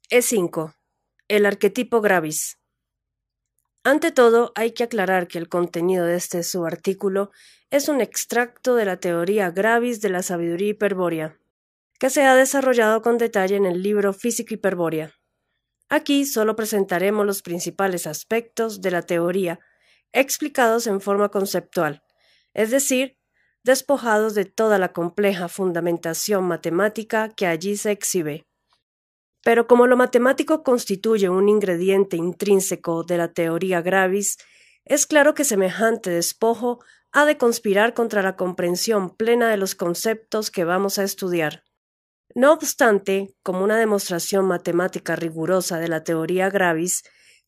E5. El arquetipo Gravis. Ante todo, hay que aclarar que el contenido de este subartículo es un extracto de la teoría Gravis de la sabiduría hiperbórea, que se ha desarrollado con detalle en el libro Física Hiperbórea. Aquí solo presentaremos los principales aspectos de la teoría, explicados en forma conceptual, es decir, despojados de toda la compleja fundamentación matemática que allí se exhibe. Pero como lo matemático constituye un ingrediente intrínseco de la teoría Gravis, es claro que semejante despojo ha de conspirar contra la comprensión plena de los conceptos que vamos a estudiar. No obstante, como una demostración matemática rigurosa de la teoría Gravis,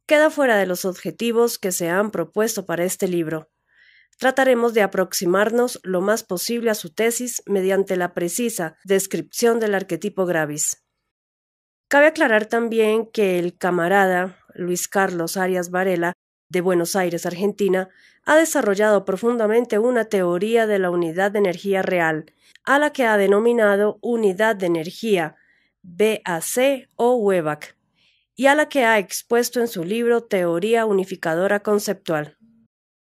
queda fuera de los objetivos que se han propuesto para este libro. Trataremos de aproximarnos lo más posible a su tesis mediante la precisa descripción del arquetipo Gravis. Cabe aclarar también que el camarada Luis Carlos Arias Varela, de Buenos Aires, Argentina, ha desarrollado profundamente una teoría de la unidad de energía real, a la que ha denominado unidad de energía, BAC o WEBAC, y a la que ha expuesto en su libro Teoría Unificadora Conceptual.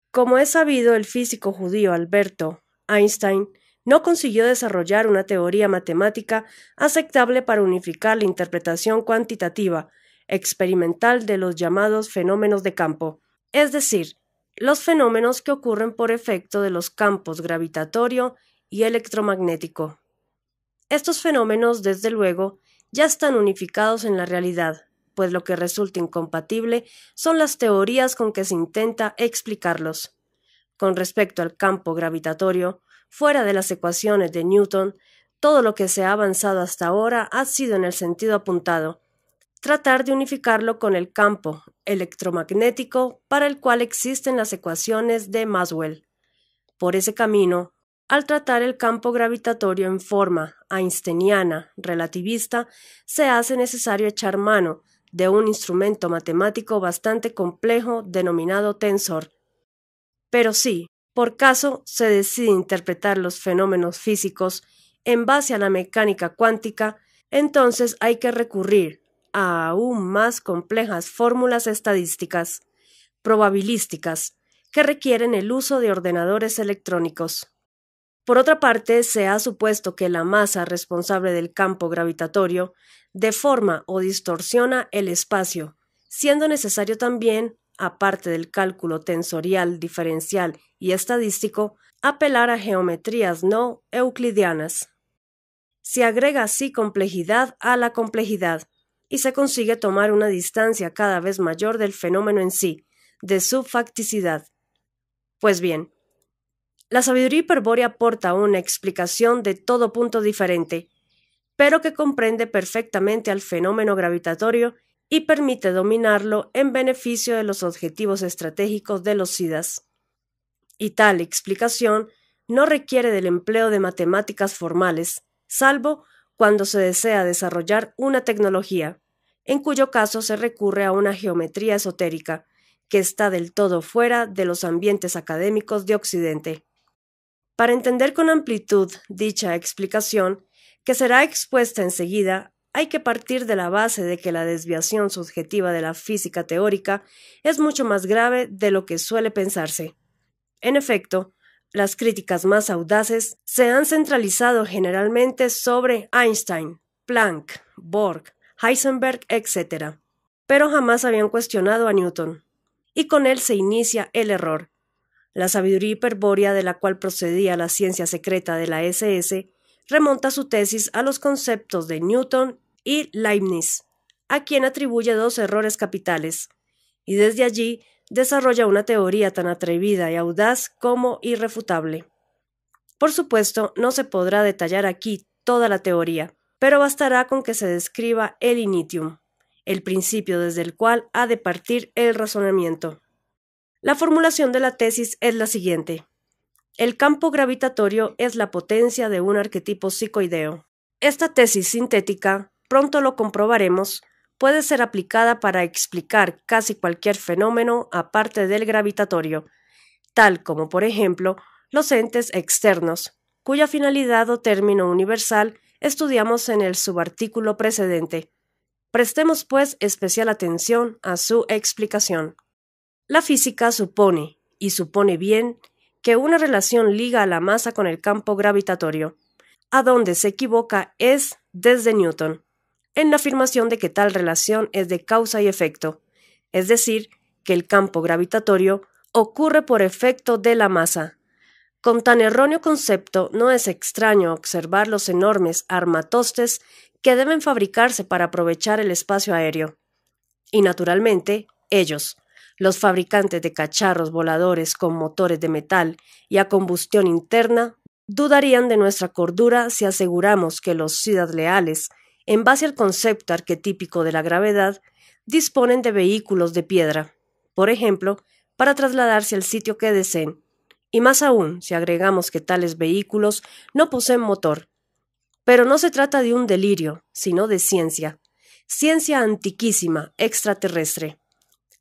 Como es sabido, el físico judío Alberto Einstein no consiguió desarrollar una teoría matemática aceptable para unificar la interpretación cuantitativa, experimental de los llamados fenómenos de campo, es decir, los fenómenos que ocurren por efecto de los campos gravitatorio y electromagnético. Estos fenómenos, desde luego, ya están unificados en la realidad, pues lo que resulta incompatible son las teorías con que se intenta explicarlos. Con respecto al campo gravitatorio, fuera de las ecuaciones de Newton, todo lo que se ha avanzado hasta ahora ha sido en el sentido apuntado, tratar de unificarlo con el campo electromagnético para el cual existen las ecuaciones de Maxwell. Por ese camino, al tratar el campo gravitatorio en forma einsteiniana relativista, se hace necesario echar mano de un instrumento matemático bastante complejo denominado tensor. Pero si, por caso, se decide interpretar los fenómenos físicos en base a la mecánica cuántica, entonces hay que recurrir a aún más complejas fórmulas estadísticas, probabilísticas, que requieren el uso de ordenadores electrónicos. Por otra parte, se ha supuesto que la masa responsable del campo gravitatorio deforma o distorsiona el espacio, siendo necesario también, aparte del cálculo tensorial, diferencial y estadístico, apelar a geometrías no euclidianas. Se agrega así complejidad a la complejidad, y se consigue tomar una distancia cada vez mayor del fenómeno en sí, de su facticidad. Pues bien, la sabiduría hiperbórea aporta una explicación de todo punto diferente, pero que comprende perfectamente al fenómeno gravitatorio y permite dominarlo en beneficio de los objetivos estratégicos de los SIDAs. Y tal explicación no requiere del empleo de matemáticas formales, salvo cuando se desea desarrollar una tecnología, en cuyo caso se recurre a una geometría esotérica, que está del todo fuera de los ambientes académicos de Occidente. Para entender con amplitud dicha explicación, que será expuesta enseguida, hay que partir de la base de que la desviación subjetiva de la física teórica es mucho más grave de lo que suele pensarse. En efecto, las críticas más audaces se han centralizado generalmente sobre Einstein, Planck, Bohr, Heisenberg, etc., pero jamás habían cuestionado a Newton. Y con él se inicia el error. La sabiduría hiperbórea de la cual procedía la ciencia secreta de la SS remonta su tesis a los conceptos de Newton y Leibniz, a quien atribuye dos errores capitales, y desde allí desarrolla una teoría tan atrevida y audaz como irrefutable. Por supuesto, no se podrá detallar aquí toda la teoría, pero bastará con que se describa el initium, el principio desde el cual ha de partir el razonamiento. La formulación de la tesis es la siguiente. El campo gravitatorio es la potencia de un arquetipo psicoideo. Esta tesis sintética, pronto lo comprobaremos, puede ser aplicada para explicar casi cualquier fenómeno aparte del gravitatorio, tal como, por ejemplo, los entes externos, cuya finalidad o término universal estudiamos en el subartículo precedente. Prestemos, pues, especial atención a su explicación. La física supone, y supone bien, que una relación liga a la masa con el campo gravitatorio. A donde se equivoca es desde Newton, en la afirmación de que tal relación es de causa y efecto, es decir, que el campo gravitatorio ocurre por efecto de la masa. Con tan erróneo concepto no es extraño observar los enormes armatostes que deben fabricarse para aprovechar el espacio aéreo. Y naturalmente, ellos, los fabricantes de cacharros voladores con motores de metal y a combustión interna, dudarían de nuestra cordura si aseguramos que los ciudad leales, en base al concepto arquetípico de la gravedad, disponen de vehículos de piedra, por ejemplo, para trasladarse al sitio que deseen, y más aún si agregamos que tales vehículos no poseen motor. Pero no se trata de un delirio, sino de ciencia antiquísima, extraterrestre,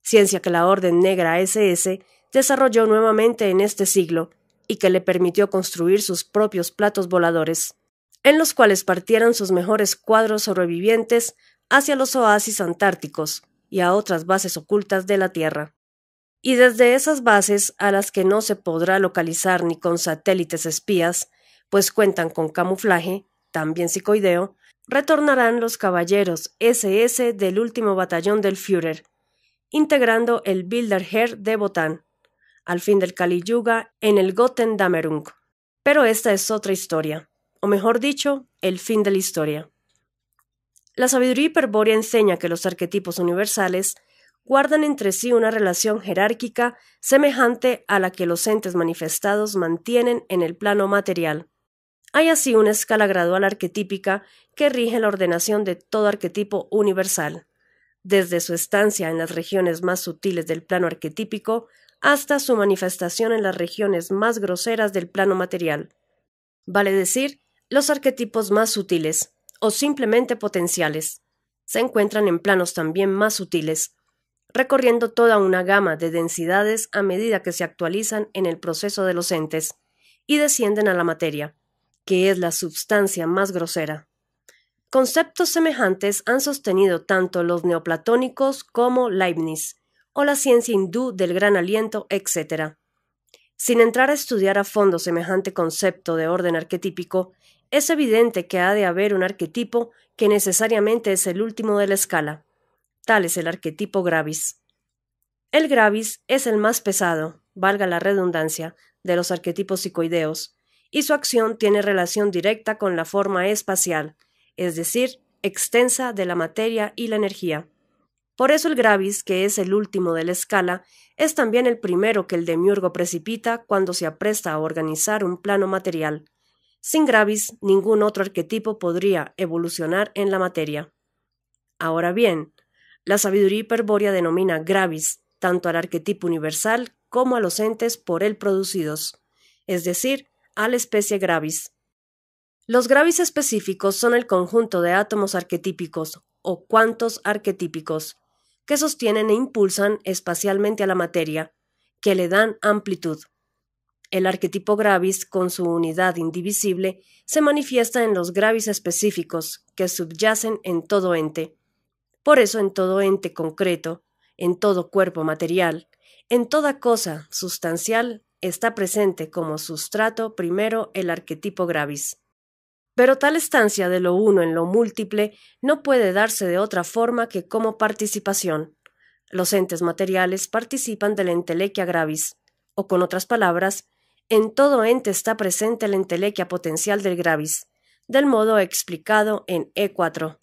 ciencia que la Orden Negra SS desarrolló nuevamente en este siglo y que le permitió construir sus propios platos voladores, en los cuales partieran sus mejores cuadros sobrevivientes hacia los oasis antárticos y a otras bases ocultas de la Tierra. Y desde esas bases, a las que no se podrá localizar ni con satélites espías, pues cuentan con camuflaje, también psicoideo, retornarán los caballeros SS del último batallón del Führer, integrando el Bilderheer de Botán, al fin del Kali Yuga en el Götterdämmerung. Pero esta es otra historia, o mejor dicho, el fin de la historia. La sabiduría hiperbórea enseña que los arquetipos universales guardan entre sí una relación jerárquica semejante a la que los entes manifestados mantienen en el plano material. Hay así una escala gradual arquetípica que rige la ordenación de todo arquetipo universal, desde su estancia en las regiones más sutiles del plano arquetípico hasta su manifestación en las regiones más groseras del plano material. Vale decir, los arquetipos más sutiles, o simplemente potenciales, se encuentran en planos también más sutiles, recorriendo toda una gama de densidades a medida que se actualizan en el proceso de los entes y descienden a la materia, que es la substancia más grosera. Conceptos semejantes han sostenido tanto los neoplatónicos como Leibniz, o la ciencia hindú del gran aliento, etc. Sin entrar a estudiar a fondo semejante concepto de orden arquetípico, es evidente que ha de haber un arquetipo que necesariamente es el último de la escala. Tal es el arquetipo gravis. El gravis es el más pesado, valga la redundancia, de los arquetipos psicoideos, y su acción tiene relación directa con la forma espacial, es decir, extensa de la materia y la energía. Por eso el gravis, que es el último de la escala, es también el primero que el demiurgo precipita cuando se apresta a organizar un plano material. Sin gravis, ningún otro arquetipo podría evolucionar en la materia. Ahora bien, la sabiduría hiperbórea denomina gravis tanto al arquetipo universal como a los entes por él producidos, es decir, a la especie gravis. Los gravis específicos son el conjunto de átomos arquetípicos o cuantos arquetípicos que sostienen e impulsan espacialmente a la materia, que le dan amplitud. El arquetipo gravis, con su unidad indivisible, se manifiesta en los gravis específicos que subyacen en todo ente. Por eso en todo ente concreto, en todo cuerpo material, en toda cosa sustancial, está presente como sustrato primero el arquetipo gravis. Pero tal estancia de lo uno en lo múltiple no puede darse de otra forma que como participación. Los entes materiales participan de la entelequia gravis, o con otras palabras, en todo ente está presente la entelequia potencial del gravis, del modo explicado en E4.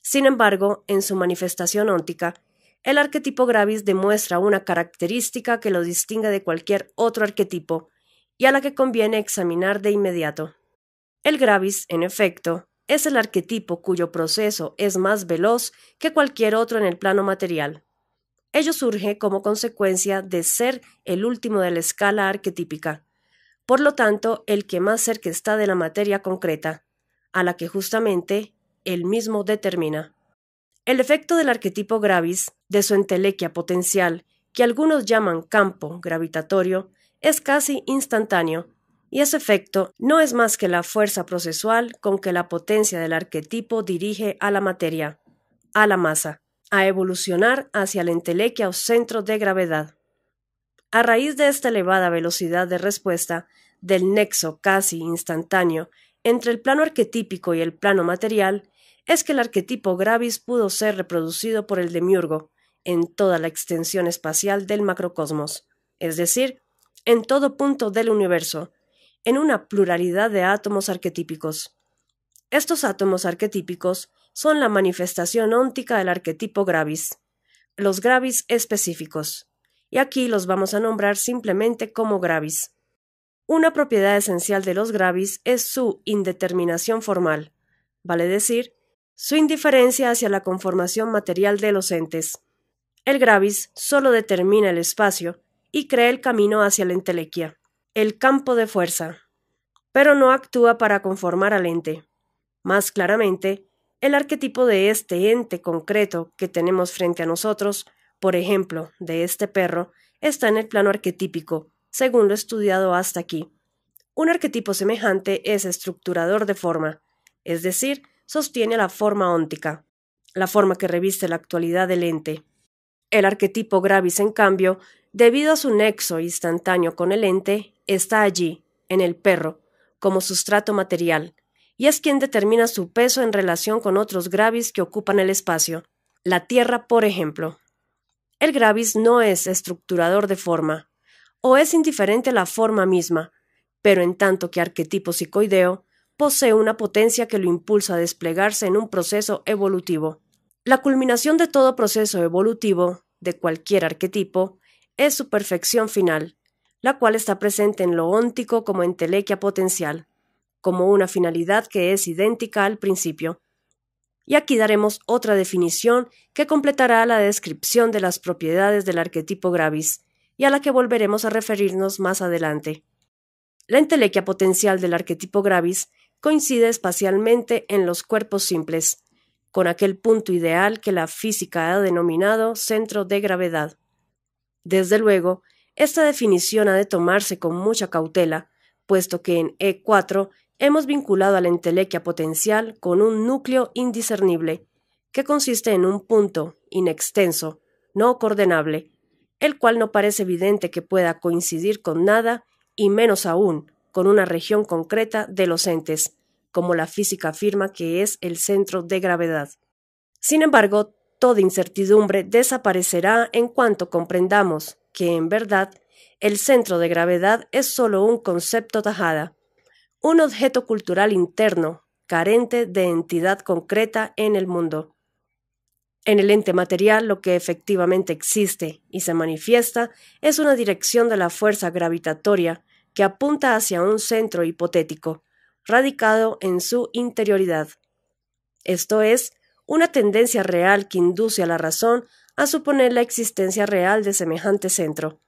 Sin embargo, en su manifestación óntica, el arquetipo gravis demuestra una característica que lo distingue de cualquier otro arquetipo y a la que conviene examinar de inmediato. El gravis, en efecto, es el arquetipo cuyo proceso es más veloz que cualquier otro en el plano material. Ello surge como consecuencia de ser el último de la escala arquetípica, por lo tanto, el que más cerca está de la materia concreta, a la que justamente él mismo determina. El efecto del arquetipo gravis, de su entelequia potencial, que algunos llaman campo gravitatorio, es casi instantáneo, y ese efecto no es más que la fuerza procesual con que la potencia del arquetipo dirige a la materia. a la masa, a evolucionar hacia la entelequia o centro de gravedad. A raíz de esta elevada velocidad de respuesta, del nexo casi instantáneo entre el plano arquetípico y el plano material, es que el arquetipo gravis pudo ser reproducido por el demiurgo en toda la extensión espacial del macrocosmos, es decir, en todo punto del universo, en una pluralidad de átomos arquetípicos. Estos átomos arquetípicos son la manifestación óntica del arquetipo gravis, los gravis específicos, y aquí los vamos a nombrar simplemente como gravis. Una propiedad esencial de los gravis es su indeterminación formal, vale decir, su indiferencia hacia la conformación material de los entes. El gravis solo determina el espacio y crea el camino hacia la entelequia, el campo de fuerza, pero no actúa para conformar al ente. Más claramente, el arquetipo de este ente concreto que tenemos frente a nosotros, por ejemplo, de este perro, está en el plano arquetípico, según lo estudiado hasta aquí. Un arquetipo semejante es estructurador de forma, es decir, sostiene la forma óntica, la forma que reviste la actualidad del ente. El arquetipo gravis, en cambio, debido a su nexo instantáneo con el ente, está allí, en el perro, como sustrato material, y es quien determina su peso en relación con otros gravis que ocupan el espacio. La Tierra, por ejemplo. El gravis no es estructurador de forma, o es indiferente a la forma misma, pero en tanto que arquetipo psicoideo, posee una potencia que lo impulsa a desplegarse en un proceso evolutivo. La culminación de todo proceso evolutivo, de cualquier arquetipo, es su perfección final, la cual está presente en lo óntico como entelequia potencial, como una finalidad que es idéntica al principio. Y aquí daremos otra definición que completará la descripción de las propiedades del arquetipo gravis, y a la que volveremos a referirnos más adelante. La entelequia potencial del arquetipo gravis coincide espacialmente en los cuerpos simples, con aquel punto ideal que la física ha denominado centro de gravedad. Desde luego, esta definición ha de tomarse con mucha cautela, puesto que en E4 hemos vinculado a la entelequia potencial con un núcleo indiscernible, que consiste en un punto inextenso, no coordenable, el cual no parece evidente que pueda coincidir con nada, y menos aún con una región concreta de los entes, como la física afirma que es el centro de gravedad. Sin embargo, toda incertidumbre desaparecerá en cuanto comprendamos que, en verdad, el centro de gravedad es solo un concepto tajada, un objeto cultural interno, carente de entidad concreta en el mundo. En el ente material lo que efectivamente existe y se manifiesta es una dirección de la fuerza gravitatoria que apunta hacia un centro hipotético, radicado en su interioridad. Esto es, una tendencia real que induce a la razón a suponer la existencia real de semejante centro.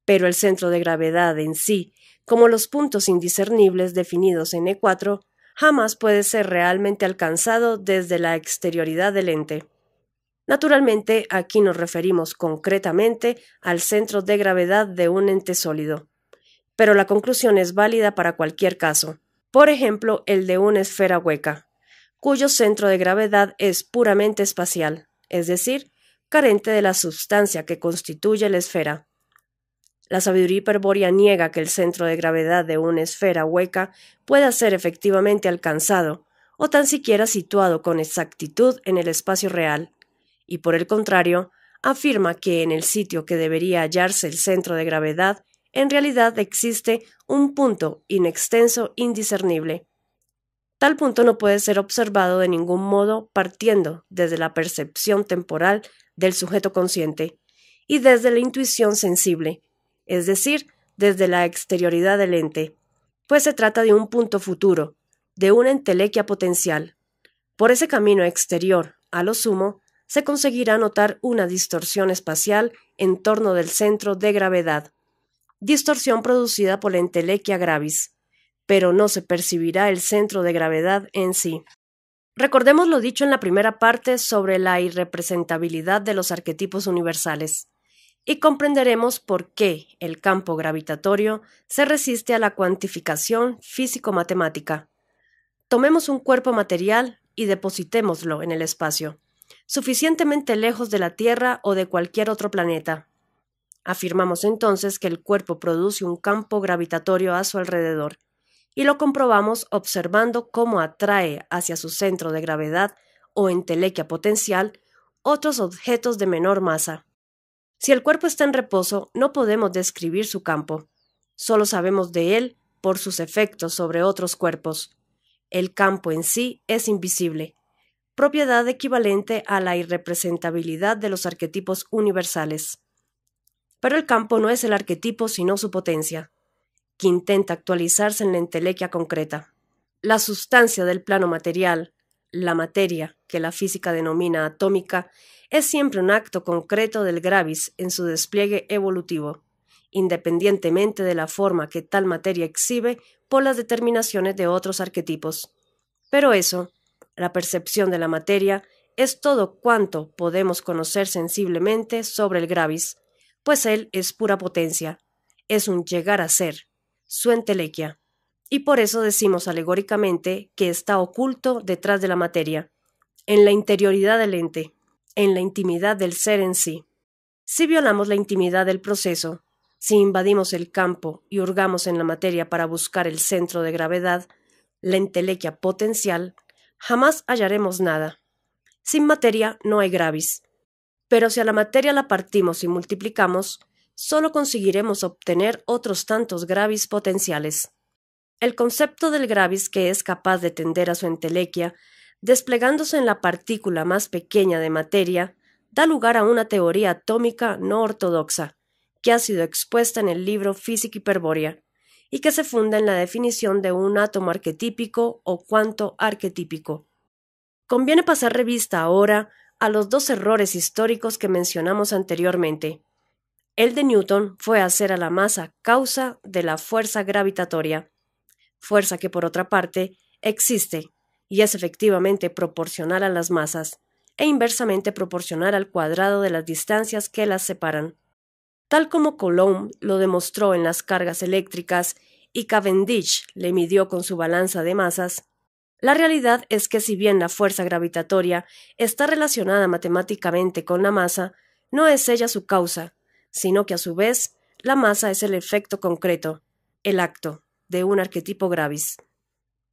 Pero el centro de gravedad en sí, como los puntos indiscernibles definidos en E4, jamás puede ser realmente alcanzado desde la exterioridad del ente. Naturalmente, aquí nos referimos concretamente al centro de gravedad de un ente sólido. Pero la conclusión es válida para cualquier caso. Por ejemplo, el de una esfera hueca, cuyo centro de gravedad es puramente espacial, es decir, carente de la substancia que constituye la esfera. La sabiduría hiperbórea niega que el centro de gravedad de una esfera hueca pueda ser efectivamente alcanzado, o tan siquiera situado con exactitud en el espacio real, y por el contrario, afirma que en el sitio que debería hallarse el centro de gravedad, en realidad existe un punto inextenso indiscernible. Tal punto no puede ser observado de ningún modo partiendo desde la percepción temporal del sujeto consciente y desde la intuición sensible, es decir, desde la exterioridad del ente, pues se trata de un punto futuro, de una entelequia potencial. Por ese camino exterior, a lo sumo, se conseguirá notar una distorsión espacial en torno del centro de gravedad, distorsión producida por la entelequia gravis, pero no se percibirá el centro de gravedad en sí. Recordemos lo dicho en la primera parte sobre la irrepresentabilidad de los arquetipos universales, y comprenderemos por qué el campo gravitatorio se resiste a la cuantificación físico-matemática. Tomemos un cuerpo material y depositémoslo en el espacio. suficientemente lejos de la Tierra o de cualquier otro planeta. Afirmamos entonces que el cuerpo produce un campo gravitatorio a su alrededor, y lo comprobamos observando cómo atrae hacia su centro de gravedad o entelequia potencial otros objetos de menor masa. Si el cuerpo está en reposo, no podemos describir su campo. Solo sabemos de él por sus efectos sobre otros cuerpos. El campo en sí es invisible, propiedad equivalente a la irrepresentabilidad de los arquetipos universales. Pero el campo no es el arquetipo sino su potencia, que intenta actualizarse en la entelequia concreta. La sustancia del plano material, la materia, que la física denomina atómica, es siempre un acto concreto del gravis en su despliegue evolutivo, independientemente de la forma que tal materia exhibe por las determinaciones de otros arquetipos. Pero eso, la percepción de la materia, es todo cuanto podemos conocer sensiblemente sobre el gravis, pues él es pura potencia, es un llegar a ser, su entelequia, y por eso decimos alegóricamente que está oculto detrás de la materia, en la interioridad del ente, en la intimidad del ser en sí. Si violamos la intimidad del proceso, si invadimos el campo y hurgamos en la materia para buscar el centro de gravedad, la entelequia potencial, jamás hallaremos nada. Sin materia no hay gravis. Pero si a la materia la partimos y multiplicamos, solo conseguiremos obtener otros tantos gravis potenciales. El concepto del gravis que es capaz de tender a su entelequia, desplegándose en la partícula más pequeña de materia, da lugar a una teoría atómica no ortodoxa, que ha sido expuesta en el libro Física Hiperbórea, y que se funda en la definición de un átomo arquetípico o cuanto arquetípico. Conviene pasar revista ahora a los dos errores históricos que mencionamos anteriormente. El de Newton fue hacer a la masa causa de la fuerza gravitatoria, fuerza que por otra parte existe y es efectivamente proporcional a las masas e inversamente proporcional al cuadrado de las distancias que las separan. Tal como Coulomb lo demostró en las cargas eléctricas y Cavendish le midió con su balanza de masas, la realidad es que si bien la fuerza gravitatoria está relacionada matemáticamente con la masa, no es ella su causa, sino que a su vez la masa es el efecto concreto, el acto, de un arquetipo gravis.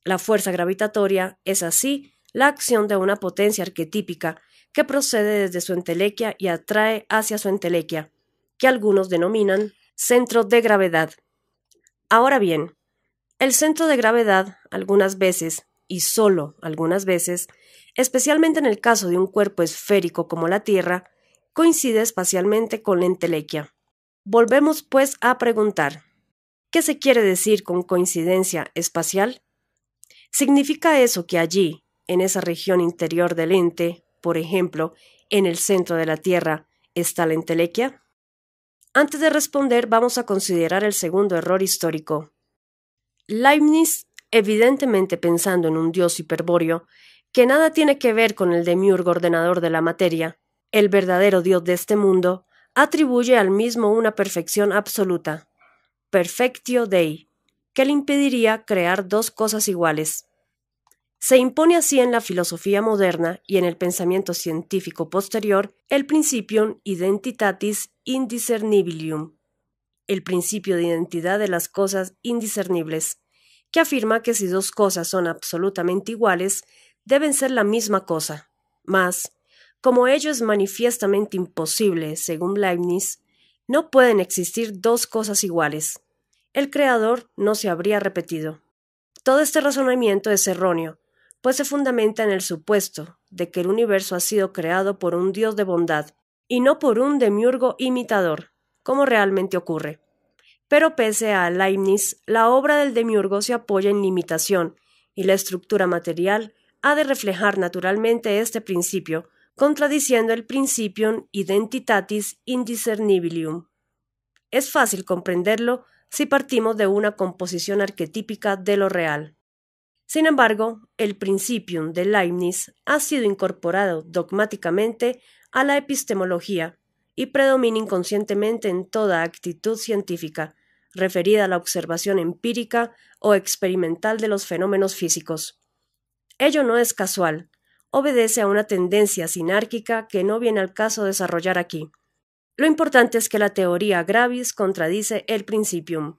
La fuerza gravitatoria es así la acción de una potencia arquetípica que procede desde su entelequia y atrae hacia su entelequia, que algunos denominan centro de gravedad. Ahora bien, el centro de gravedad, algunas veces, y solo algunas veces, especialmente en el caso de un cuerpo esférico como la Tierra, coincide espacialmente con la entelequia. Volvemos pues a preguntar, ¿qué se quiere decir con coincidencia espacial? ¿Significa eso que allí, en esa región interior del ente, por ejemplo, en el centro de la Tierra, está la entelequia? Antes de responder, vamos a considerar el segundo error histórico. Leibniz, evidentemente pensando en un dios hiperbóreo, que nada tiene que ver con el demiurgo ordenador de la materia, el verdadero dios de este mundo, atribuye al mismo una perfección absoluta, perfectio Dei, que le impediría crear dos cosas iguales. Se impone así en la filosofía moderna y en el pensamiento científico posterior el principium identitatis indiscernibilium, el principio de identidad de las cosas indiscernibles, que afirma que si dos cosas son absolutamente iguales, deben ser la misma cosa. Mas, como ello es manifiestamente imposible, según Leibniz, no pueden existir dos cosas iguales. El creador no se habría repetido. Todo este razonamiento es erróneo, pues se fundamenta en el supuesto de que el universo ha sido creado por un Dios de bondad, y no por un demiurgo imitador, como realmente ocurre. Pero pese a Leibniz, la obra del demiurgo se apoya en la imitación, y la estructura material ha de reflejar naturalmente este principio, contradiciendo el principium identitatis indiscernibilium. Es fácil comprenderlo si partimos de una composición arquetípica de lo real. Sin embargo, el principium de Leibniz ha sido incorporado dogmáticamente a la epistemología y predomina inconscientemente en toda actitud científica, referida a la observación empírica o experimental de los fenómenos físicos. Ello no es casual, obedece a una tendencia sinárquica que no viene al caso desarrollar aquí. Lo importante es que la teoría gravis contradice el principium,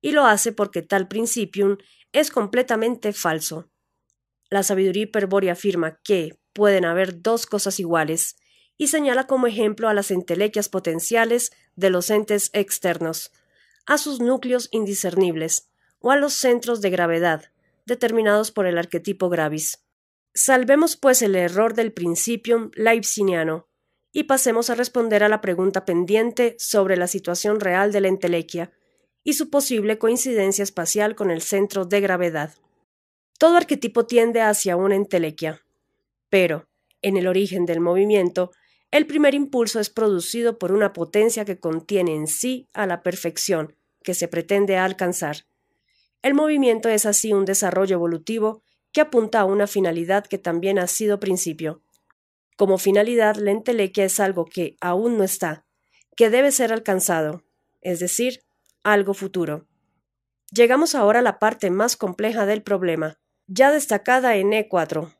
y lo hace porque tal principium es completamente falso. La sabiduría hiperbórea afirma que pueden haber dos cosas iguales, y señala como ejemplo a las entelequias potenciales de los entes externos, a sus núcleos indiscernibles, o a los centros de gravedad, determinados por el arquetipo gravis. Salvemos pues el error del principium leibniziano, y pasemos a responder a la pregunta pendiente sobre la situación real de la entelequia y su posible coincidencia espacial con el centro de gravedad. Todo arquetipo tiende hacia una entelequia, pero, en el origen del movimiento, el primer impulso es producido por una potencia que contiene en sí a la perfección que se pretende alcanzar. El movimiento es así un desarrollo evolutivo que apunta a una finalidad que también ha sido principio. Como finalidad, la entelequia es algo que aún no está, que debe ser alcanzado, es decir, algo futuro. Llegamos ahora a la parte más compleja del problema, ya destacada en E4.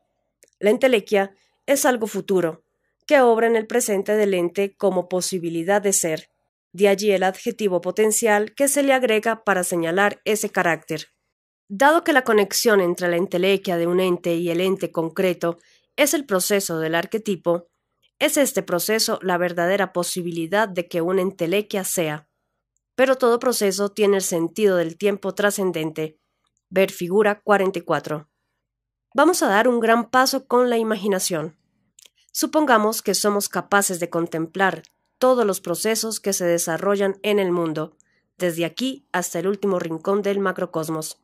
La entelequia es algo futuro, que obra en el presente del ente como posibilidad de ser, de allí el adjetivo potencial que se le agrega para señalar ese carácter. Dado que la conexión entre la entelequia de un ente y el ente concreto es el proceso del arquetipo, es este proceso la verdadera posibilidad de que una entelequia sea. Pero todo proceso tiene el sentido del tiempo trascendente. Ver figura 44. Vamos a dar un gran paso con la imaginación. Supongamos que somos capaces de contemplar todos los procesos que se desarrollan en el mundo, desde aquí hasta el último rincón del macrocosmos.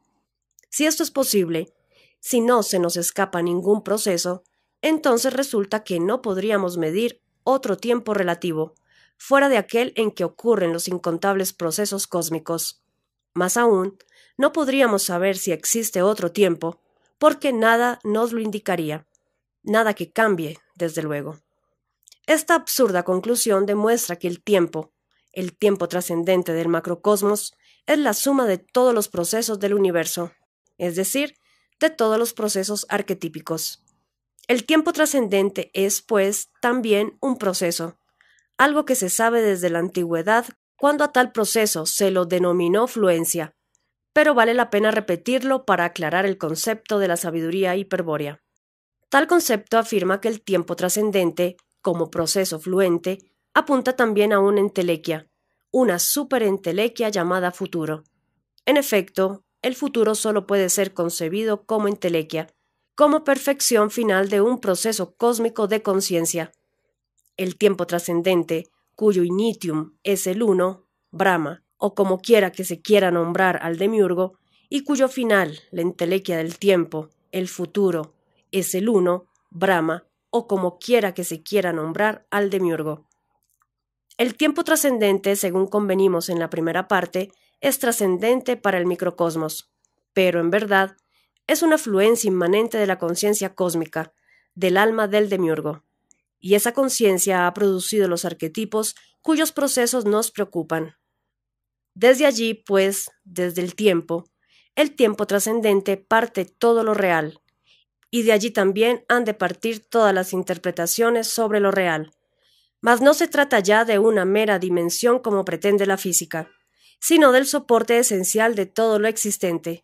Si esto es posible, si no se nos escapa ningún proceso, entonces resulta que no podríamos medir otro tiempo relativo, fuera de aquel en que ocurren los incontables procesos cósmicos. Más aún, no podríamos saber si existe otro tiempo, porque nada nos lo indicaría, nada que cambie, desde luego. Esta absurda conclusión demuestra que el tiempo trascendente del macrocosmos, es la suma de todos los procesos del universo, es decir, de todos los procesos arquetípicos. El tiempo trascendente es, pues, también un proceso, algo que se sabe desde la antigüedad, cuando a tal proceso se lo denominó fluencia, pero vale la pena repetirlo para aclarar el concepto de la sabiduría hiperbórea. Tal concepto afirma que el tiempo trascendente, como proceso fluente, apunta también a una entelequia, una superentelequia llamada futuro. En efecto, el futuro solo puede ser concebido como entelequia, como perfección final de un proceso cósmico de conciencia. El tiempo trascendente, cuyo initium es el uno, Brahma, o como quiera que se quiera nombrar al demiurgo, y cuyo final, la entelequia del tiempo, el futuro, es el uno, Brahma, o como quiera que se quiera nombrar al demiurgo. El tiempo trascendente, según convenimos en la primera parte, es trascendente para el microcosmos, pero en verdad es una fluencia inmanente de la conciencia cósmica, del alma del demiurgo, y esa conciencia ha producido los arquetipos cuyos procesos nos preocupan. Desde allí, pues, desde el tiempo trascendente parte todo lo real, y de allí también han de partir todas las interpretaciones sobre lo real. Mas no se trata ya de una mera dimensión como pretende la física, sino del soporte esencial de todo lo existente.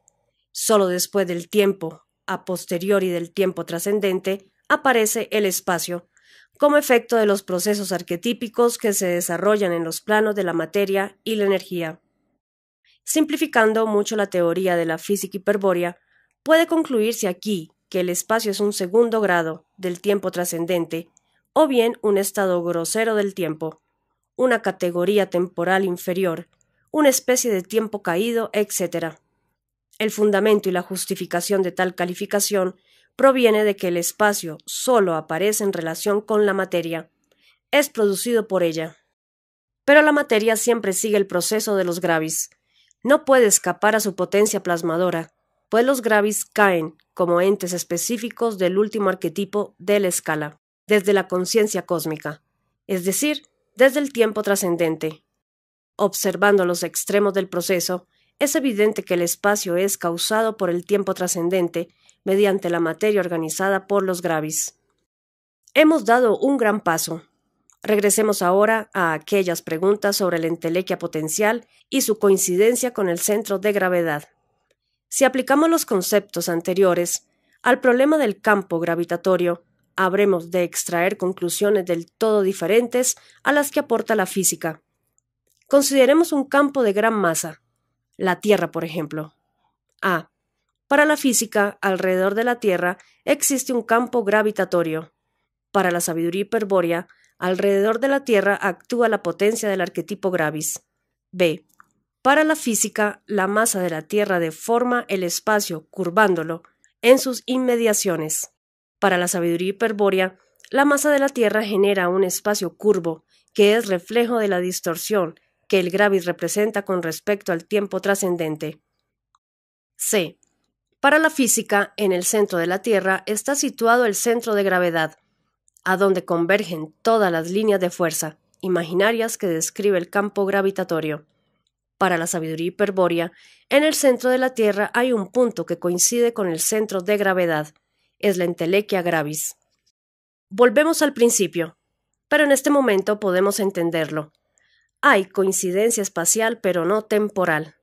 Solo después del tiempo, a posteriori del tiempo trascendente, aparece el espacio, como efecto de los procesos arquetípicos que se desarrollan en los planos de la materia y la energía. Simplificando mucho la teoría de la física hiperbórea, puede concluirse aquí que el espacio es un segundo grado del tiempo trascendente, o bien un estado grosero del tiempo, una categoría temporal inferior, una especie de tiempo caído, etc. El fundamento y la justificación de tal calificación proviene de que el espacio solo aparece en relación con la materia, es producido por ella. Pero la materia siempre sigue el proceso de los gravis, no puede escapar a su potencia plasmadora, pues los gravis caen como entes específicos del último arquetipo de la escala, desde la conciencia cósmica, es decir, desde el tiempo trascendente. Observando los extremos del proceso, es evidente que el espacio es causado por el tiempo trascendente mediante la materia organizada por los gravis. Hemos dado un gran paso. Regresemos ahora a aquellas preguntas sobre la entelequia potencial y su coincidencia con el centro de gravedad. Si aplicamos los conceptos anteriores al problema del campo gravitatorio, habremos de extraer conclusiones del todo diferentes a las que aporta la física. Consideremos un campo de gran masa, la Tierra, por ejemplo. A. Para la física, alrededor de la Tierra existe un campo gravitatorio. Para la sabiduría hiperbórea, alrededor de la Tierra actúa la potencia del arquetipo gravis. B. Para la física, la masa de la Tierra deforma el espacio curvándolo en sus inmediaciones. Para la sabiduría hiperbórea, la masa de la Tierra genera un espacio curvo que es reflejo de la distorsión que el gravis representa con respecto al tiempo trascendente. C. Para la física, en el centro de la Tierra está situado el centro de gravedad, a donde convergen todas las líneas de fuerza imaginarias que describe el campo gravitatorio. Para la sabiduría hiperbórea, en el centro de la Tierra hay un punto que coincide con el centro de gravedad, es la entelequia gravis. Volvemos al principio, pero en este momento podemos entenderlo. Hay coincidencia espacial pero no temporal.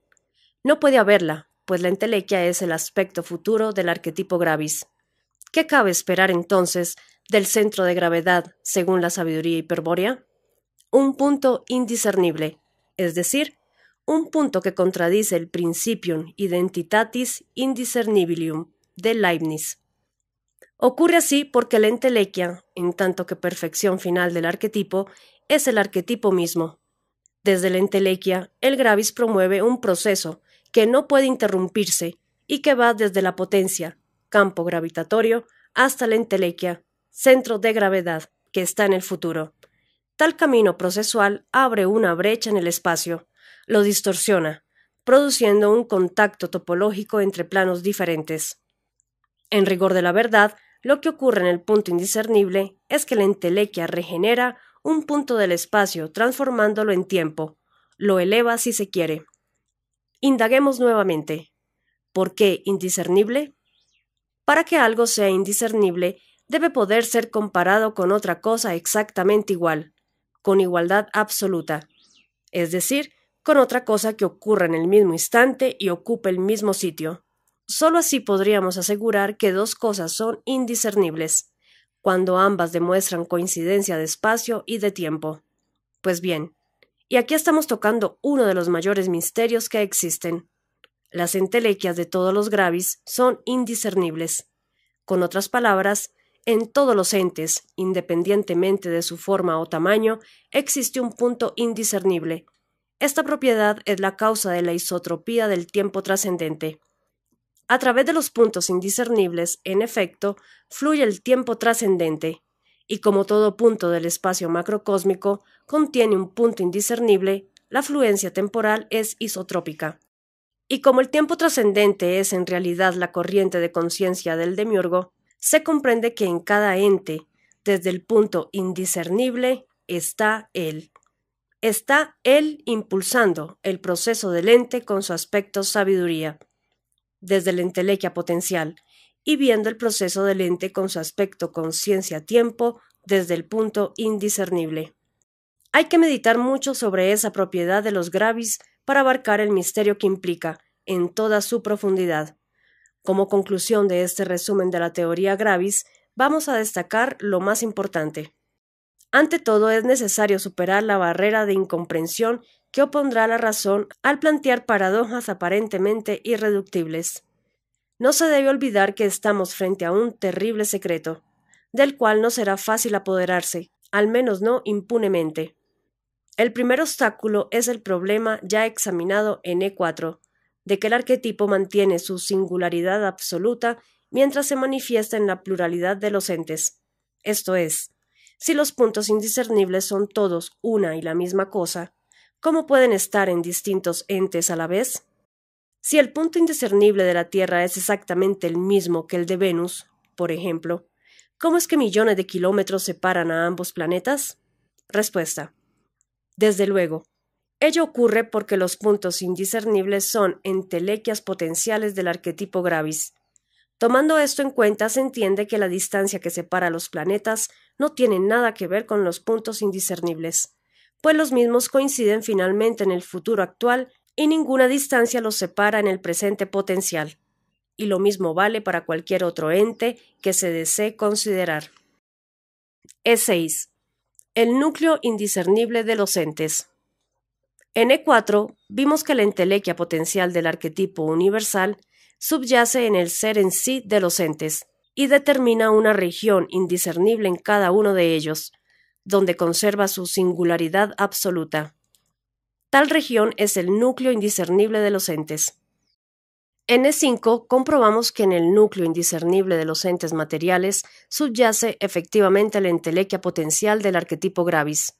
No puede haberla, pues la entelequia es el aspecto futuro del arquetipo gravis. ¿Qué cabe esperar entonces del centro de gravedad según la sabiduría hiperbórea? Un punto indiscernible, es decir, un punto que contradice el principium identitatis indiscernibilium de Leibniz. Ocurre así porque la entelequia, en tanto que perfección final del arquetipo, es el arquetipo mismo. Desde la entelequia, el gravis promueve un proceso que no puede interrumpirse y que va desde la potencia, campo gravitatorio, hasta la entelequia, centro de gravedad, que está en el futuro. Tal camino procesual abre una brecha en el espacio, lo distorsiona, produciendo un contacto topológico entre planos diferentes. En rigor de la verdad, lo que ocurre en el punto indiscernible es que la entelequia regenera un punto del espacio transformándolo en tiempo, lo eleva si se quiere. Indaguemos nuevamente. ¿Por qué indiscernible? Para que algo sea indiscernible, debe poder ser comparado con otra cosa exactamente igual, con igualdad absoluta, es decir, con otra cosa que ocurra en el mismo instante y ocupe el mismo sitio. Solo así podríamos asegurar que dos cosas son indiscernibles, cuando ambas demuestran coincidencia de espacio y de tiempo. Pues bien, y aquí estamos tocando uno de los mayores misterios que existen. Las entelequias de todos los gravis son indiscernibles. Con otras palabras, en todos los entes, independientemente de su forma o tamaño, existe un punto indiscernible. Esta propiedad es la causa de la isotropía del tiempo trascendente. A través de los puntos indiscernibles, en efecto, fluye el tiempo trascendente, y como todo punto del espacio macrocósmico contiene un punto indiscernible, la fluencia temporal es isotrópica. Y como el tiempo trascendente es en realidad la corriente de conciencia del demiurgo, se comprende que en cada ente, desde el punto indiscernible, está él. Está él impulsando el proceso del ente con su aspecto sabiduría, desde la entelequia potencial, y viendo el proceso del ente con su aspecto conciencia-tiempo desde el punto indiscernible. Hay que meditar mucho sobre esa propiedad de los gravis para abarcar el misterio que implica, en toda su profundidad. Como conclusión de este resumen de la teoría gravis, vamos a destacar lo más importante. Ante todo, es necesario superar la barrera de incomprensión que opondrá la razón al plantear paradojas aparentemente irreductibles. No se debe olvidar que estamos frente a un terrible secreto, del cual no será fácil apoderarse, al menos no impunemente. El primer obstáculo es el problema ya examinado en E4, de que el arquetipo mantiene su singularidad absoluta mientras se manifiesta en la pluralidad de los entes. Esto es, si los puntos indiscernibles son todos una y la misma cosa, ¿cómo pueden estar en distintos entes a la vez? Si el punto indiscernible de la Tierra es exactamente el mismo que el de Venus, por ejemplo, ¿cómo es que millones de kilómetros separan a ambos planetas? Respuesta. Desde luego, ello ocurre porque los puntos indiscernibles son entelequias potenciales del arquetipo gravis. Tomando esto en cuenta, se entiende que la distancia que separa los planetas no tienen nada que ver con los puntos indiscernibles, pues los mismos coinciden finalmente en el futuro actual y ninguna distancia los separa en el presente potencial. Y lo mismo vale para cualquier otro ente que se desee considerar. E6. El núcleo indiscernible de los entes. En E4 vimos que la entelequia potencial del arquetipo universal subyace en el ser en sí de los entes y determina una región indiscernible en cada uno de ellos, donde conserva su singularidad absoluta. Tal región es el núcleo indiscernible de los entes. En E5 comprobamos que en el núcleo indiscernible de los entes materiales subyace efectivamente la entelequia potencial del arquetipo gravis.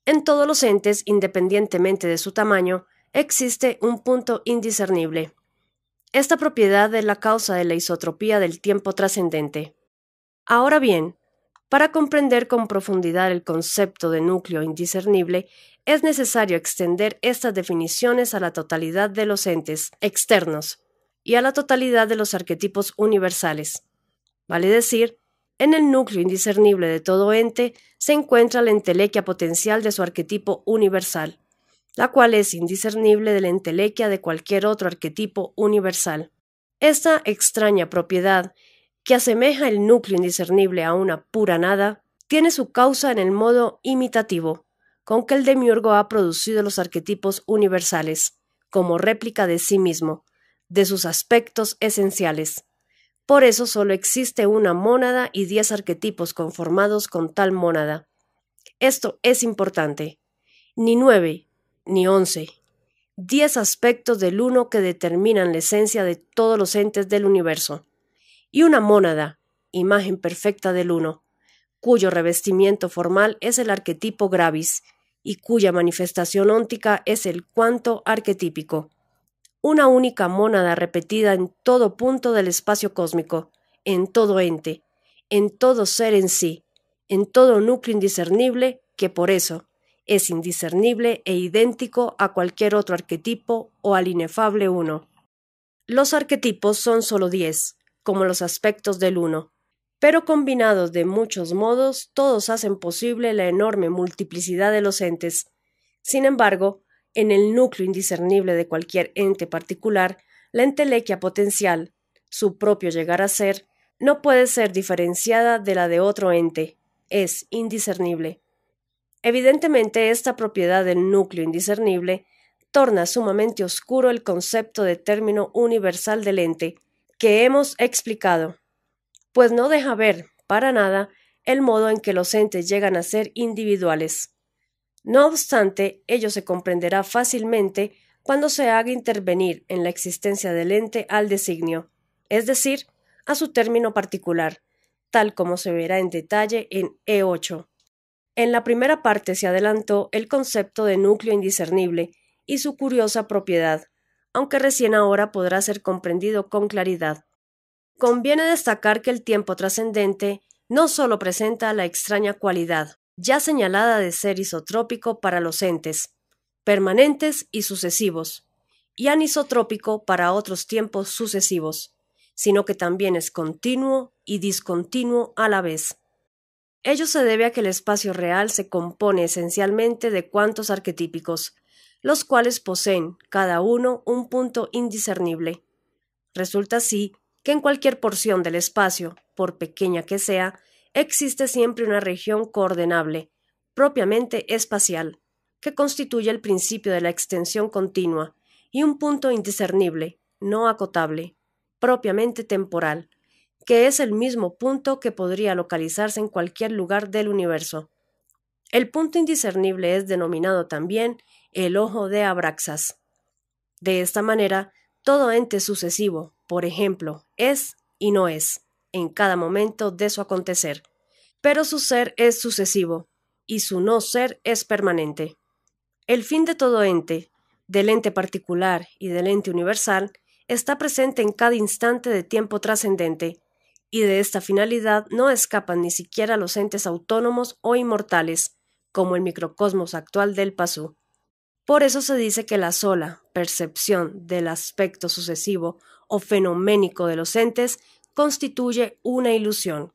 En todos los entes, independientemente de su tamaño, existe un punto indiscernible. Esta propiedad es la causa de la isotropía del tiempo trascendente. Ahora bien, para comprender con profundidad el concepto de núcleo indiscernible, es necesario extender estas definiciones a la totalidad de los entes externos y a la totalidad de los arquetipos universales. Vale decir, en el núcleo indiscernible de todo ente se encuentra la entelequia potencial de su arquetipo universal, la cual es indiscernible de la entelequia de cualquier otro arquetipo universal. Esta extraña propiedad, que asemeja el núcleo indiscernible a una pura nada, tiene su causa en el modo imitativo, con que el demiurgo ha producido los arquetipos universales, como réplica de sí mismo, de sus aspectos esenciales. Por eso solo existe una mónada y 10 arquetipos conformados con tal mónada. Esto es importante. Ni 9, ni 11. 10 aspectos del uno que determinan la esencia de todos los entes del universo. Y una mónada, imagen perfecta del uno, cuyo revestimiento formal es el arquetipo gravis y cuya manifestación óntica es el cuanto arquetípico. Una única mónada repetida en todo punto del espacio cósmico, en todo ente, en todo ser en sí, en todo núcleo indiscernible, que por eso es indiscernible e idéntico a cualquier otro arquetipo o al inefable uno. Los arquetipos son solo 10, como los aspectos del uno, pero combinados de muchos modos, todos hacen posible la enorme multiplicidad de los entes. Sin embargo, en el núcleo indiscernible de cualquier ente particular, la entelequia potencial, su propio llegar a ser, no puede ser diferenciada de la de otro ente, es indiscernible. Evidentemente, esta propiedad del núcleo indiscernible torna sumamente oscuro el concepto de término universal del ente, que hemos explicado, pues no deja ver, para nada, el modo en que los entes llegan a ser individuales. No obstante, ello se comprenderá fácilmente cuando se haga intervenir en la existencia del ente al designio, es decir, a su término particular, tal como se verá en detalle en E8. En la primera parte se adelantó el concepto de núcleo indiscernible y su curiosa propiedad, aunque recién ahora podrá ser comprendido con claridad. Conviene destacar que el tiempo trascendente no sólo presenta la extraña cualidad, ya señalada de ser isotrópico para los entes, permanentes y sucesivos, y anisotrópico para otros tiempos sucesivos, sino que también es continuo y discontinuo a la vez. Ello se debe a que el espacio real se compone esencialmente de cuantos arquetípicos, los cuales poseen cada uno un punto indiscernible. Resulta así que en cualquier porción del espacio, por pequeña que sea, existe siempre una región coordenable, propiamente espacial, que constituye el principio de la extensión continua, y un punto indiscernible, no acotable, propiamente temporal, que es el mismo punto que podría localizarse en cualquier lugar del universo. El punto indiscernible es denominado también el ojo de Abraxas. De esta manera, todo ente sucesivo, por ejemplo, es y no es, en cada momento de su acontecer, pero su ser es sucesivo, y su no ser es permanente. El fin de todo ente, del ente particular y del ente universal, está presente en cada instante de tiempo trascendente, y de esta finalidad no escapan ni siquiera los entes autónomos o inmortales, como el microcosmos actual del Pazú. Por eso se dice que la sola percepción del aspecto sucesivo o fenoménico de los entes constituye una ilusión,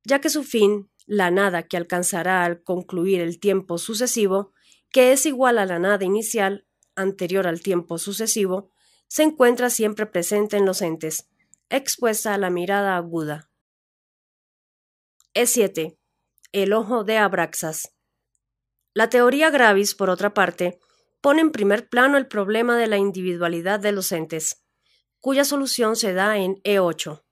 ya que su fin, la nada que alcanzará al concluir el tiempo sucesivo, que es igual a la nada inicial, anterior al tiempo sucesivo, se encuentra siempre presente en los entes, expuesta a la mirada aguda. E7. El ojo de Abraxas. La teoría Gravis, por otra parte, pone en primer plano el problema de la individualidad de los entes, cuya solución se da en E8.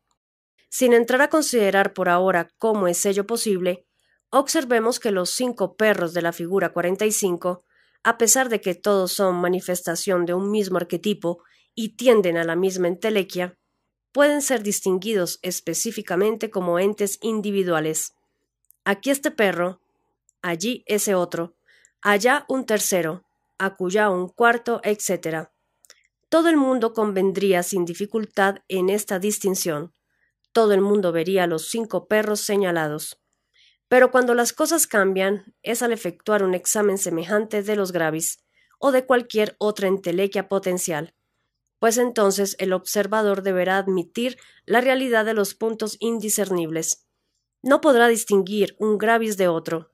Sin entrar a considerar por ahora cómo es ello posible, observemos que los 5 perros de la figura 45, a pesar de que todos son manifestación de un mismo arquetipo y tienden a la misma entelequia, pueden ser distinguidos específicamente como entes individuales. Aquí este perro, allí ese otro, allá un tercero, acullá un cuarto, etc. Todo el mundo convendría sin dificultad en esta distinción. Todo el mundo vería los 5 perros señalados. Pero cuando las cosas cambian es al efectuar un examen semejante de los Gravis o de cualquier otra entelequia potencial, pues entonces el observador deberá admitir la realidad de los puntos indiscernibles. No podrá distinguir un Gravis de otro,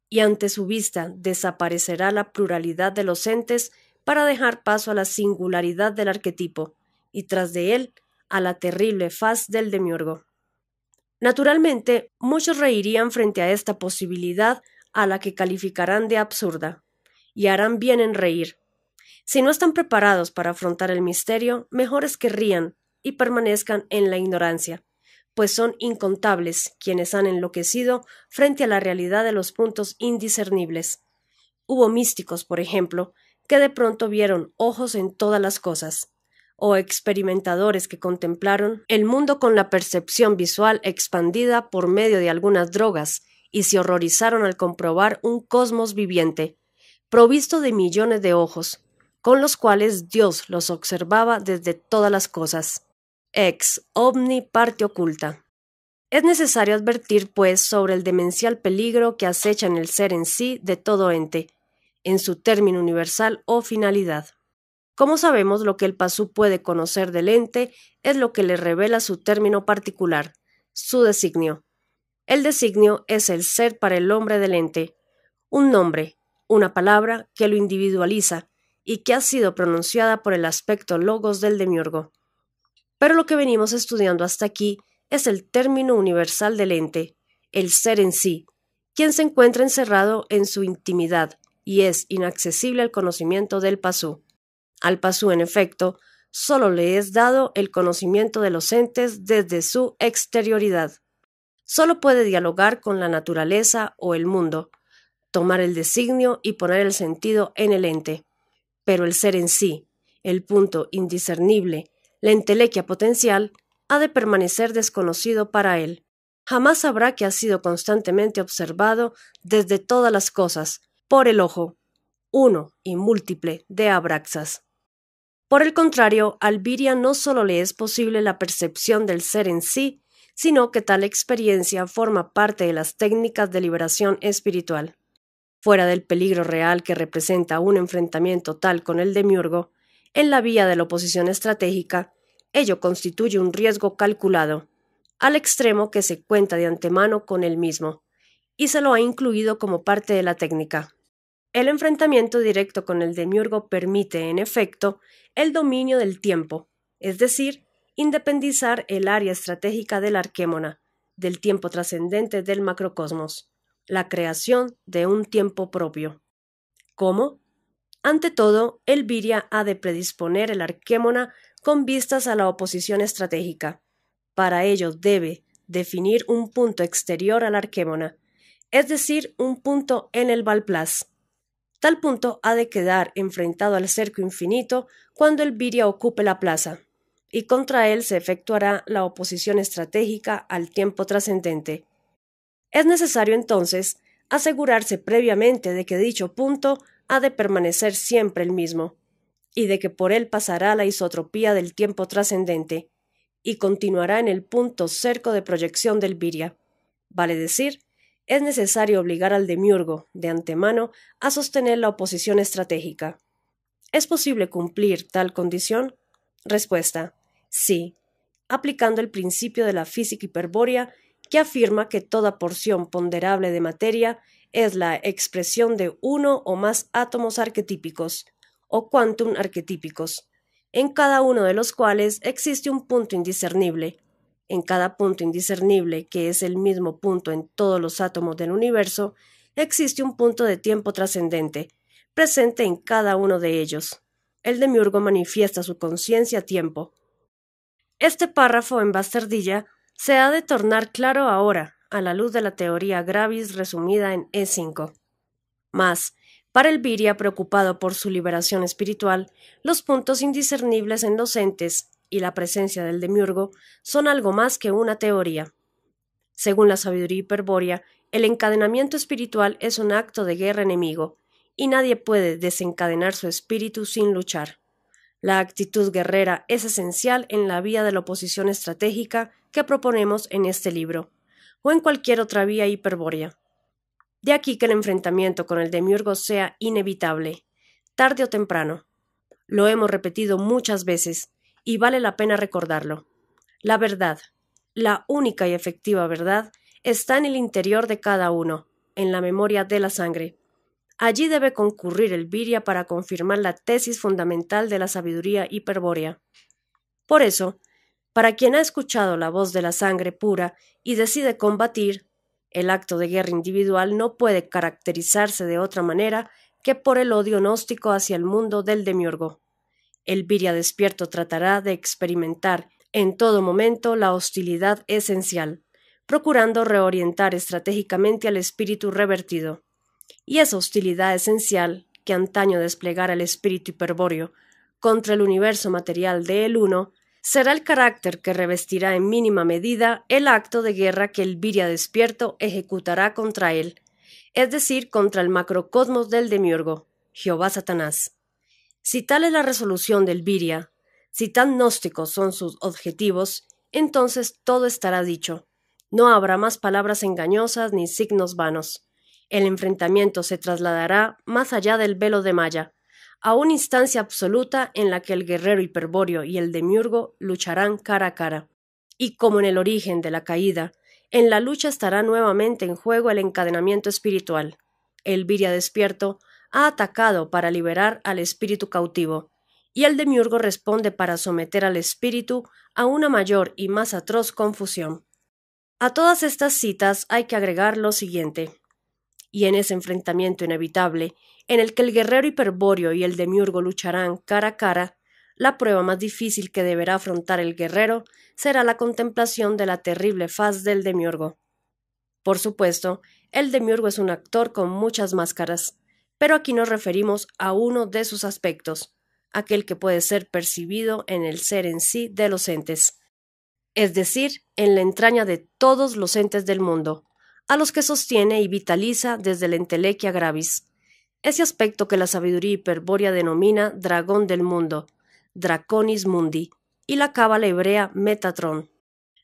y ante su vista desaparecerá la pluralidad de los entes para dejar paso a la singularidad del arquetipo, y tras de él a la terrible faz del demiurgo. Naturalmente, muchos reirían frente a esta posibilidad a la que calificarán de absurda, y harán bien en reír. Si no están preparados para afrontar el misterio, mejor es que rían y permanezcan en la ignorancia, pues son incontables quienes han enloquecido frente a la realidad de los puntos indiscernibles. Hubo místicos, por ejemplo, que de pronto vieron ojos en todas las cosas, o experimentadores que contemplaron el mundo con la percepción visual expandida por medio de algunas drogas y se horrorizaron al comprobar un cosmos viviente, provisto de millones de ojos, con los cuales Dios los observaba desde todas las cosas. Ex omni parte oculta. Es necesario advertir, pues, sobre el demencial peligro que acecha en el ser en sí de todo ente, en su término universal o finalidad. Como sabemos, lo que el pasú puede conocer del ente es lo que le revela su término particular, su designio. El designio es el ser para el hombre del ente, un nombre, una palabra que lo individualiza y que ha sido pronunciada por el aspecto logos del demiurgo. Pero lo que venimos estudiando hasta aquí es el término universal del ente, el ser en sí, quien se encuentra encerrado en su intimidad y es inaccesible al conocimiento del pasú. Al pasú, en efecto, solo le es dado el conocimiento de los entes desde su exterioridad. Solo puede dialogar con la naturaleza o el mundo, tomar el designio y poner el sentido en el ente. Pero el ser en sí, el punto indiscernible, la entelequia potencial, ha de permanecer desconocido para él. Jamás sabrá que ha sido constantemente observado desde todas las cosas, por el ojo, uno y múltiple de Abraxas. Por el contrario, al Viria no solo le es posible la percepción del ser en sí, sino que tal experiencia forma parte de las técnicas de liberación espiritual. Fuera del peligro real que representa un enfrentamiento tal con el demiurgo, en la vía de la oposición estratégica, ello constituye un riesgo calculado, al extremo que se cuenta de antemano con él mismo, y se lo ha incluido como parte de la técnica. El enfrentamiento directo con el demiurgo permite, en efecto, el dominio del tiempo, es decir, independizar el área estratégica del arquémona, del tiempo trascendente del macrocosmos, la creación de un tiempo propio. ¿Cómo? Ante todo, el Viria ha de predisponer el arquémona con vistas a la oposición estratégica. Para ello debe definir un punto exterior al arquémona, es decir, un punto en el Valplas. Tal punto ha de quedar enfrentado al cerco infinito cuando el Viria ocupe la plaza, y contra él se efectuará la oposición estratégica al tiempo trascendente. Es necesario entonces asegurarse previamente de que dicho punto ha de permanecer siempre el mismo, y de que por él pasará la isotropía del tiempo trascendente, y continuará en el punto cerco de proyección del Viria. Vale decir, es necesario obligar al demiurgo, de antemano, a sostener la oposición estratégica. ¿Es posible cumplir tal condición? Respuesta: sí, aplicando el principio de la física hiperbórea que afirma que toda porción ponderable de materia es la expresión de uno o más átomos arquetípicos, o quantum arquetípicos, en cada uno de los cuales existe un punto indiscernible. En cada punto indiscernible, que es el mismo punto en todos los átomos del universo, existe un punto de tiempo trascendente, presente en cada uno de ellos. El demiurgo manifiesta su conciencia a tiempo. Este párrafo en bastardilla se ha de tornar claro ahora, a la luz de la teoría gravis resumida en E5. Mas, para el Viria preocupado por su liberación espiritual, los puntos indiscernibles en los entes y la presencia del demiurgo son algo más que una teoría. Según la sabiduría hiperbórea, el encadenamiento espiritual es un acto de guerra enemigo, y nadie puede desencadenar su espíritu sin luchar. La actitud guerrera es esencial en la vía de la oposición estratégica que proponemos en este libro, o en cualquier otra vía hiperbórea. De aquí que el enfrentamiento con el demiurgo sea inevitable, tarde o temprano. Lo hemos repetido muchas veces, y vale la pena recordarlo. La verdad, la única y efectiva verdad, está en el interior de cada uno, en la memoria de la sangre. Allí debe concurrir el Viria para confirmar la tesis fundamental de la sabiduría hiperbórea. Por eso, para quien ha escuchado la voz de la sangre pura y decide combatir, el acto de guerra individual no puede caracterizarse de otra manera que por el odio gnóstico hacia el mundo del demiurgo. El Viria despierto tratará de experimentar en todo momento la hostilidad esencial, procurando reorientar estratégicamente al espíritu revertido. Y esa hostilidad esencial que antaño desplegara el espíritu hiperbóreo contra el universo material de el Uno, será el carácter que revestirá en mínima medida el acto de guerra que el Viria despierto ejecutará contra él, es decir, contra el macrocosmos del demiurgo, Jehová Satanás. Si tal es la resolución del Viria, si tan gnósticos son sus objetivos, entonces todo estará dicho. No habrá más palabras engañosas ni signos vanos. El enfrentamiento se trasladará más allá del velo de malla, a una instancia absoluta en la que el guerrero hiperbóreo y el demiurgo lucharán cara a cara. Y como en el origen de la caída, en la lucha estará nuevamente en juego el encadenamiento espiritual. El Viria despierto ha atacado para liberar al espíritu cautivo, y el demiurgo responde para someter al espíritu a una mayor y más atroz confusión. A todas estas citas hay que agregar lo siguiente. Y en ese enfrentamiento inevitable, en el que el guerrero hiperbóreo y el demiurgo lucharán cara a cara, la prueba más difícil que deberá afrontar el guerrero será la contemplación de la terrible faz del demiurgo. Por supuesto, el demiurgo es un actor con muchas máscaras, pero aquí nos referimos a uno de sus aspectos, aquel que puede ser percibido en el ser en sí de los entes, es decir, en la entraña de todos los entes del mundo, a los que sostiene y vitaliza desde la entelequia gravis, ese aspecto que la sabiduría hiperbórea denomina dragón del mundo, Draconis mundi, y la cábala hebrea Metatron.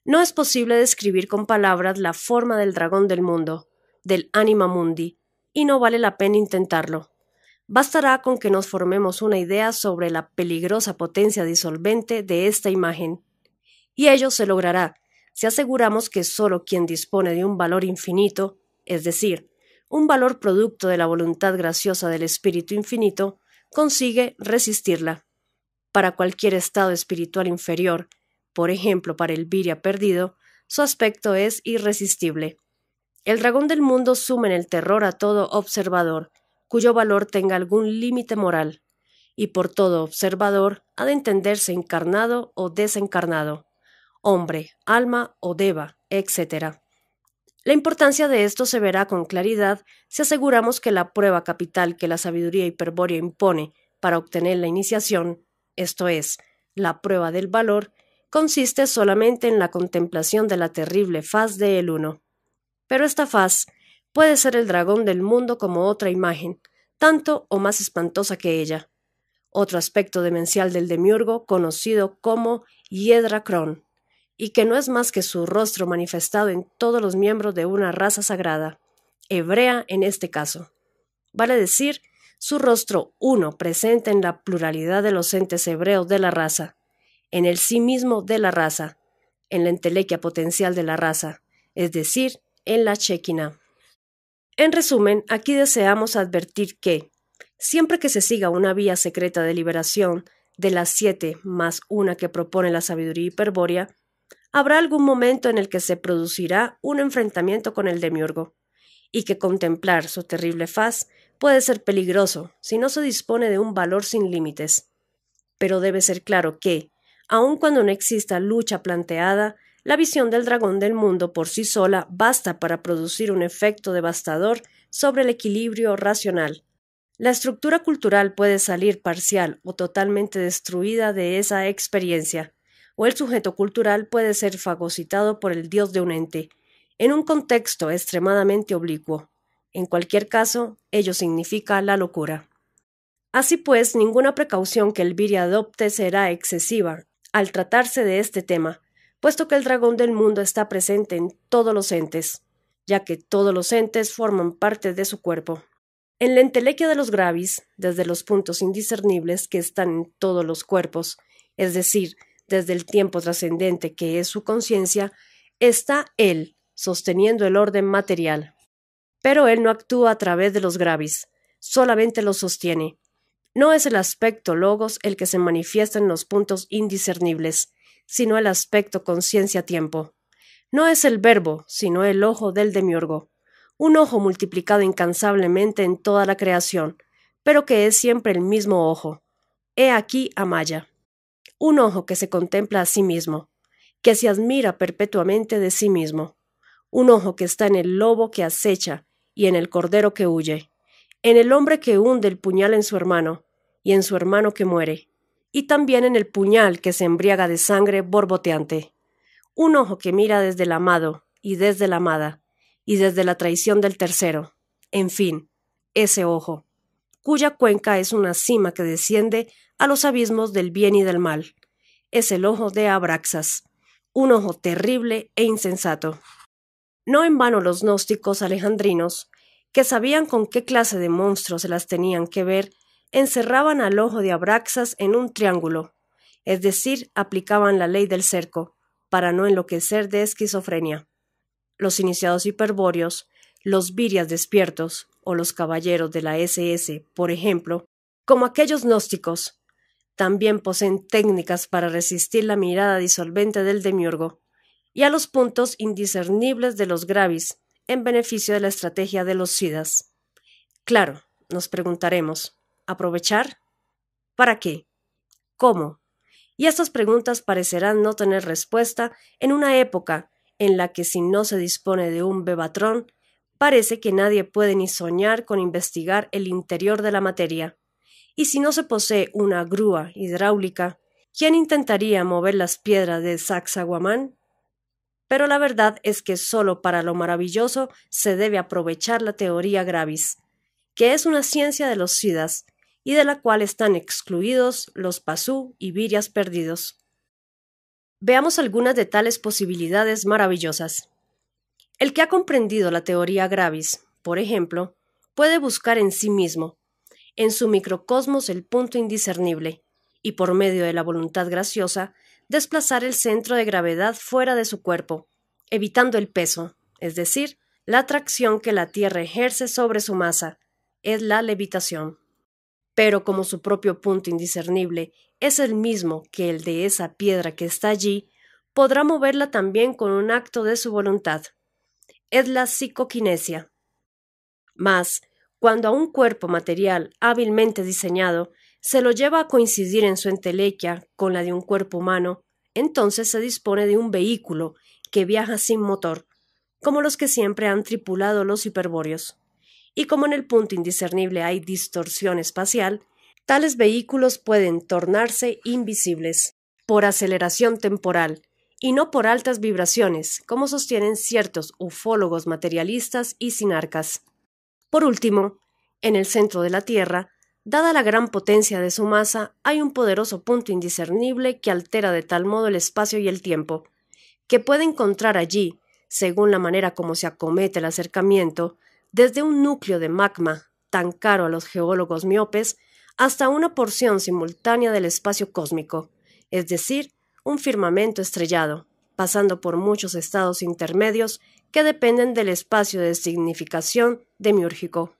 No es posible describir con palabras la forma del dragón del mundo, del anima mundi, y no vale la pena intentarlo. Bastará con que nos formemos una idea sobre la peligrosa potencia disolvente de esta imagen, y ello se logrará si aseguramos que sólo quien dispone de un valor infinito, es decir, un valor producto de la voluntad graciosa del espíritu infinito, consigue resistirla. Para cualquier estado espiritual inferior, por ejemplo para el Viria perdido, su aspecto es irresistible. El dragón del mundo sume en el terror a todo observador, cuyo valor tenga algún límite moral, y por todo observador ha de entenderse encarnado o desencarnado, hombre, alma o deva, etc. La importancia de esto se verá con claridad si aseguramos que la prueba capital que la sabiduría hiperbórea impone para obtener la iniciación, esto es, la prueba del valor, consiste solamente en la contemplación de la terrible faz de el Uno. Pero esta faz puede ser el dragón del mundo como otra imagen, tanto o más espantosa que ella. Otro aspecto demencial del demiurgo, conocido como Hiedra Cron, y que no es más que su rostro manifestado en todos los miembros de una raza sagrada, hebrea en este caso. Vale decir, su rostro uno presente en la pluralidad de los entes hebreos de la raza, en el sí mismo de la raza, en la entelequia potencial de la raza, es decir, en la Shekinah. En resumen, aquí deseamos advertir que, siempre que se siga una vía secreta de liberación de las 7 más una que propone la sabiduría hiperbórea, habrá algún momento en el que se producirá un enfrentamiento con el demiurgo, y que contemplar su terrible faz puede ser peligroso si no se dispone de un valor sin límites. Pero debe ser claro que, aun cuando no exista lucha planteada, la visión del dragón del mundo por sí sola basta para producir un efecto devastador sobre el equilibrio racional. La estructura cultural puede salir parcial o totalmente destruida de esa experiencia, o el sujeto cultural puede ser fagocitado por el dios de un ente, en un contexto extremadamente oblicuo. En cualquier caso, ello significa la locura. Así pues, ninguna precaución que Elvira adopte será excesiva al tratarse de este tema, puesto que el dragón del mundo está presente en todos los entes, ya que todos los entes forman parte de su cuerpo. En la entelequia de los gravis, desde los puntos indiscernibles que están en todos los cuerpos, es decir, desde el tiempo trascendente que es su conciencia, está él, sosteniendo el orden material. Pero él no actúa a través de los gravis, solamente los sostiene. No es el aspecto logos el que se manifiesta en los puntos indiscernibles, sino el aspecto conciencia-tiempo. No es el verbo, sino el ojo del demiurgo, un ojo multiplicado incansablemente en toda la creación, pero que es siempre el mismo ojo. He aquí a Maya, un ojo que se contempla a sí mismo, que se admira perpetuamente de sí mismo, un ojo que está en el lobo que acecha y en el cordero que huye, en el hombre que hunde el puñal en su hermano y en su hermano que muere, y también en el puñal que se embriaga de sangre borboteante. Un ojo que mira desde el amado y desde la amada, y desde la traición del tercero. En fin, ese ojo, cuya cuenca es una cima que desciende a los abismos del bien y del mal. Es el ojo de Abraxas, un ojo terrible e insensato. No en vano los gnósticos alejandrinos, que sabían con qué clase de monstruos se las tenían que ver, encerraban al ojo de Abraxas en un triángulo, es decir, aplicaban la ley del cerco, para no enloquecer de esquizofrenia. Los iniciados hiperbóreos, los virias despiertos, o los caballeros de la SS, por ejemplo, como aquellos gnósticos, también poseen técnicas para resistir la mirada disolvente del demiurgo, y a los puntos indiscernibles de los gravis, en beneficio de la estrategia de los siddhas. Claro, nos preguntaremos, ¿aprovechar? ¿Para qué? ¿Cómo? Y estas preguntas parecerán no tener respuesta en una época en la que si no se dispone de un bebatrón, parece que nadie puede ni soñar con investigar el interior de la materia. Y si no se posee una grúa hidráulica, ¿quién intentaría mover las piedras de Sacsayhuamán? Pero la verdad es que solo para lo maravilloso se debe aprovechar la teoría gravis, que es una ciencia de los siddhas, y de la cual están excluidos los pasú y virias perdidos. Veamos algunas de tales posibilidades maravillosas. El que ha comprendido la teoría gravis, por ejemplo, puede buscar en sí mismo, en su microcosmos el punto indiscernible, y por medio de la voluntad graciosa, desplazar el centro de gravedad fuera de su cuerpo, evitando el peso, es decir, la atracción que la Tierra ejerce sobre su masa, es la levitación. Pero como su propio punto indiscernible es el mismo que el de esa piedra que está allí, podrá moverla también con un acto de su voluntad. Es la psicoquinesia. Mas, cuando a un cuerpo material hábilmente diseñado se lo lleva a coincidir en su entelequia con la de un cuerpo humano, entonces se dispone de un vehículo que viaja sin motor, como los que siempre han tripulado los hiperbóreos. Y como en el punto indiscernible hay distorsión espacial, tales vehículos pueden tornarse invisibles por aceleración temporal y no por altas vibraciones, como sostienen ciertos ufólogos materialistas y sinarcas. Por último, en el centro de la Tierra, dada la gran potencia de su masa, hay un poderoso punto indiscernible que altera de tal modo el espacio y el tiempo, que puede encontrar allí, según la manera como se acomete el acercamiento, desde un núcleo de magma, tan caro a los geólogos miopes, hasta una porción simultánea del espacio cósmico, es decir, un firmamento estrellado, pasando por muchos estados intermedios que dependen del espacio de significación demiúrgico.